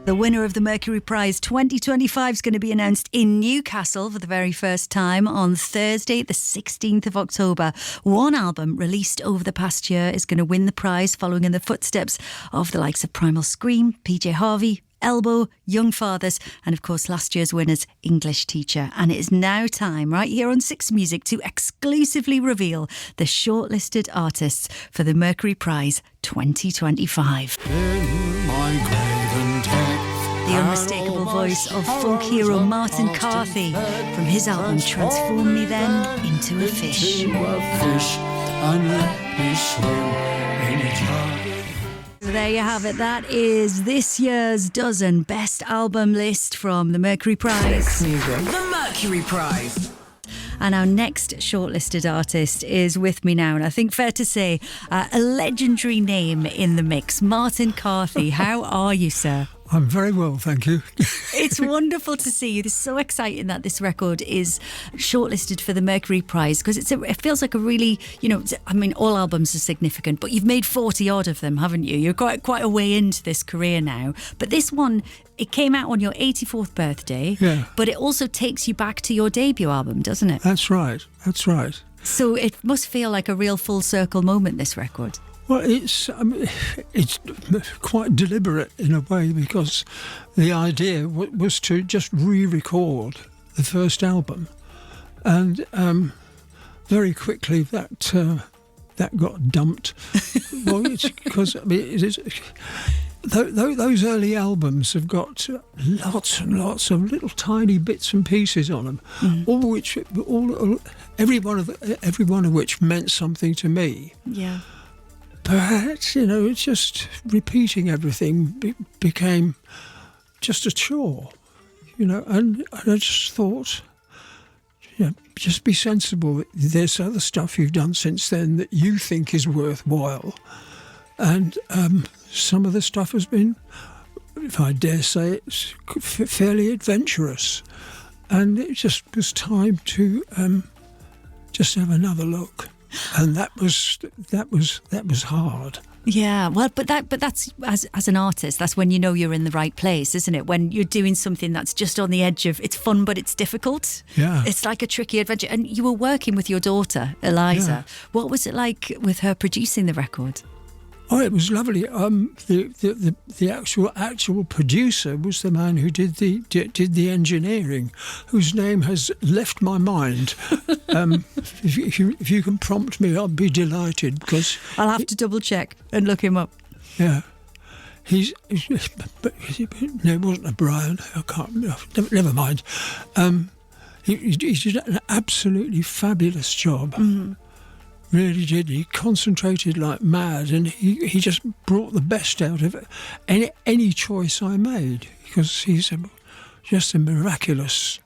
The winner of the Mercury Prize 2025 is going to be announced in Newcastle for the very first time on Thursday, the 16th of October. One album released over the past year is going to win the prize, following in the footsteps of the likes of Primal Scream, PJ Harvey, Elbow, Young Fathers, and of course last year's winners, English Teacher. And it is now time, right here on Six Music, to exclusively reveal the shortlisted artists for the Mercury Prize 2025. The unmistakable voice of folk hero Martin Carthy from his album Transform Me Then Into a Fish. So there you have it. That is this year's dozen best album list from the Mercury Prize. The Mercury Prize. And our next shortlisted artist is with me now, and I think fair to say a legendary name in the mix, Martin Carthy. How are you, sir? I'm very well, thank you. It's wonderful to see you. It's so exciting that this record is shortlisted for the Mercury Prize, because it feels like a really, I mean, all albums are significant, but you've made 40 odd of them, haven't you? You're quite a way into this career now. But this one, it came out on your 84th birthday, yeah. But it also takes you back to your debut album, doesn't it? That's right. So it must feel like a real full circle moment, this record. Well, it's quite deliberate in a way, because the idea was to just re-record the first album, and very quickly that got dumped. Well, it's because those early albums have got lots and lots of little tiny bits and pieces on them, every one of which meant something to me. Yeah. Perhaps, it's just repeating everything became just a chore, and I just thought, just be sensible. There's other stuff you've done since then that you think is worthwhile. And some of the stuff has been, if I dare say, it's fairly adventurous. And it just was time to just have another look. And that was hard. Yeah, well, but that's as an artist, that's when you know you're in the right place, isn't it? When you're doing something that's just on the edge of, it's fun but it's difficult. Yeah, it's like a tricky adventure. And you were working with your daughter Eliza. Yeah. What was it like with her producing the record? Oh, it was lovely. The actual producer was the man who did the engineering, whose name has left my mind. If you can prompt me, I'll be delighted, because I'll have to double check and look him up. Yeah, no, it wasn't a Brian. I can't. Never mind. He did an absolutely fabulous job. Mm-hmm. Really did. He concentrated like mad, and he just brought the best out of it. Any choice I made, because he's just a miraculous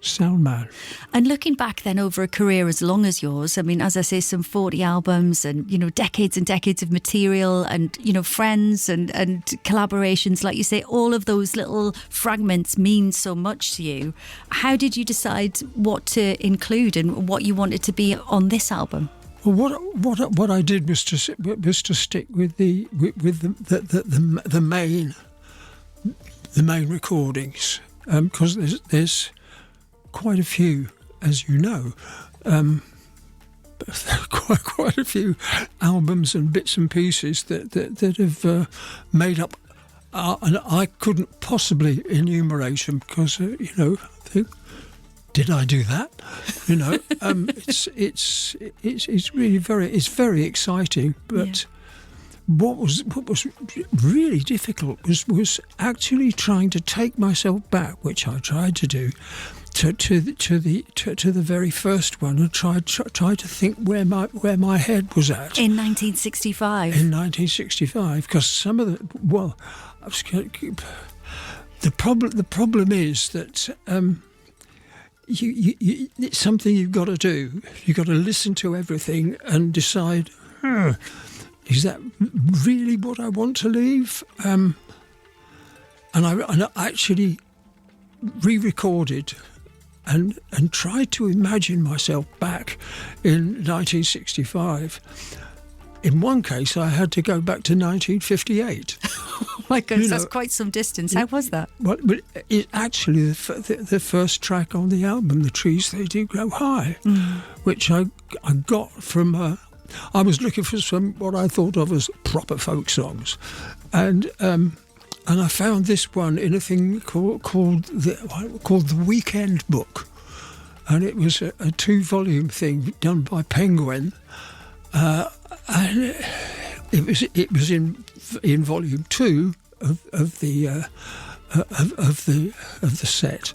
sound man. And looking back then over a career as long as yours, I mean, as I say, some 40 albums and, decades and decades of material and, friends and collaborations, like you say, all of those little fragments mean so much to you. How did you decide what to include and what you wanted to be on this album? Well, what I did was to stick with the main recordings, because there's quite a few, as you know, quite a few albums and bits and pieces that have made up, and I couldn't possibly enumerate them, because I think, did I do that? It's really very exciting. But what was really difficult was actually trying to take myself back, which I tried to do, to the very first one, and try to think where my head was at in 1965. In 1965, because some of the problem is that. It's something you've got to do. You've got to listen to everything and decide, is that really what I want to leave? And I actually re-recorded and tried to imagine myself back in 1965. In one case, I had to go back to 1958. my goodness, You know, that's quite some distance. How was that? Well, but it actually the first track on the album, "The Trees They Do Grow High," which I got from. I was looking for some what I thought of as proper folk songs, and I found this one in a thing called the Weekend Book, and it was a 2-volume thing done by Penguin, and it was in volume 2 of the set.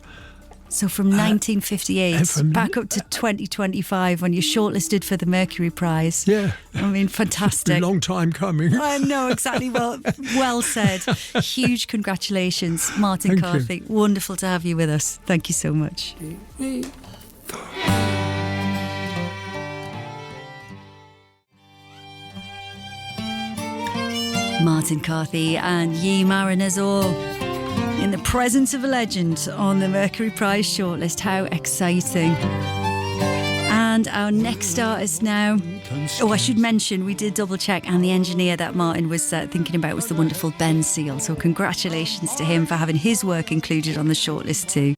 So from 1958 back up to 2025 when you're shortlisted for the Mercury Prize. Yeah. I mean, fantastic. It's been a long time coming. I know, exactly. Well said. Huge congratulations, Martin Thank Carthy. you. Wonderful to have you with us. Thank you so much. Martin Carthy and Ye Mariners all in the presence of a legend on the Mercury Prize shortlist. How exciting. And our next artist now. Oh, I should mention, we did double check, and the engineer that Martin was thinking about was the wonderful Ben Seal. So congratulations to him for having his work included on the shortlist too.